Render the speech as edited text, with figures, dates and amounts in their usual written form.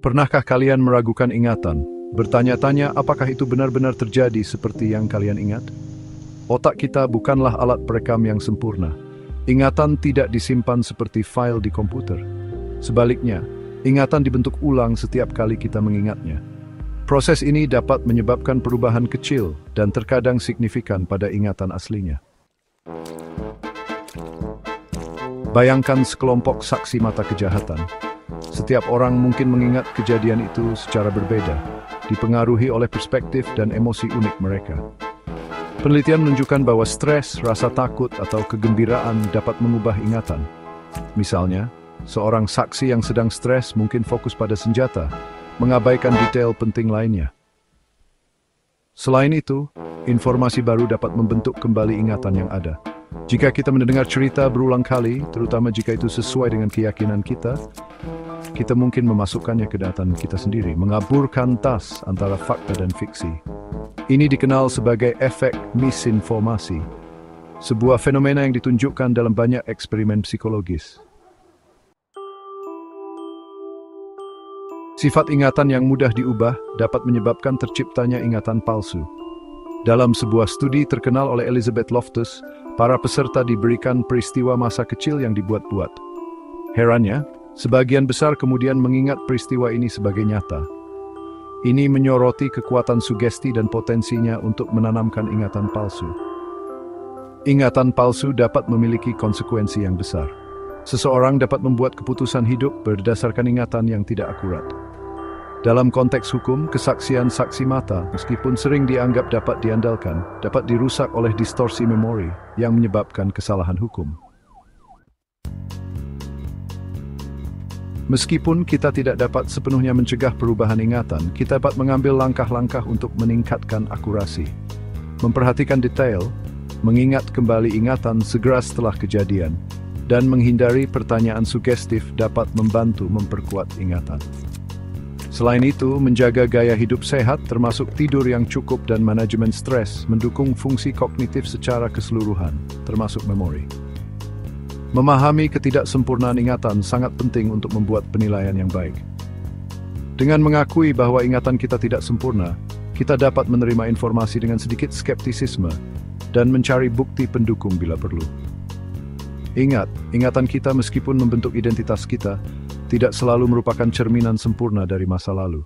Pernahkah kalian meragukan ingatan? Bertanya-tanya apakah itu benar-benar terjadi seperti yang kalian ingat? Otak kita bukanlah alat perekam yang sempurna. Ingatan tidak disimpan seperti file di komputer. Sebaliknya, ingatan dibentuk ulang setiap kali kita mengingatnya. Proses ini dapat menyebabkan perubahan kecil dan terkadang signifikan pada ingatan aslinya. Bayangkan sekelompok saksi mata kejahatan. Setiap orang mungkin mengingat kejadian itu secara berbeda, dipengaruhi oleh perspektif dan emosi unik mereka. Penelitian menunjukkan bahwa stres, rasa takut, atau kegembiraan dapat mengubah ingatan. Misalnya, seorang saksi yang sedang stres mungkin fokus pada senjata, mengabaikan detail penting lainnya. Selain itu, informasi baru dapat membentuk kembali ingatan yang ada. Jika kita mendengar cerita berulang kali, terutama jika itu sesuai dengan keyakinan kita mungkin memasukkannya ke ingatan kita sendiri, mengaburkan tas antara fakta dan fiksi. Ini dikenal sebagai efek misinformasi, sebuah fenomena yang ditunjukkan dalam banyak eksperimen psikologis. Sifat ingatan yang mudah diubah dapat menyebabkan terciptanya ingatan palsu. Dalam sebuah studi terkenal oleh Elizabeth Loftus, para peserta diberikan peristiwa masa kecil yang dibuat-buat. Herannya, sebagian besar kemudian mengingat peristiwa ini sebagai nyata. Ini menyoroti kekuatan sugesti dan potensinya untuk menanamkan ingatan palsu. Ingatan palsu dapat memiliki konsekuensi yang besar. Seseorang dapat membuat keputusan hidup berdasarkan ingatan yang tidak akurat. Dalam konteks hukum, kesaksian saksi mata, meskipun sering dianggap dapat diandalkan, dapat dirusak oleh distorsi memori yang menyebabkan kesalahan hukum. Meskipun kita tidak dapat sepenuhnya mencegah perubahan ingatan, kita dapat mengambil langkah-langkah untuk meningkatkan akurasi. Memperhatikan detail, mengingat kembali ingatan segera setelah kejadian, dan menghindari pertanyaan sugestif dapat membantu memperkuat ingatan. Selain itu, menjaga gaya hidup sehat termasuk tidur yang cukup dan manajemen stres mendukung fungsi kognitif secara keseluruhan, termasuk memori. Memahami ketidaksempurnaan ingatan sangat penting untuk membuat penilaian yang baik. Dengan mengakui bahwa ingatan kita tidak sempurna, kita dapat menerima informasi dengan sedikit skeptisisme dan mencari bukti pendukung bila perlu. Ingat, ingatan kita meskipun membentuk identitas kita, tidak selalu merupakan cerminan sempurna dari masa lalu.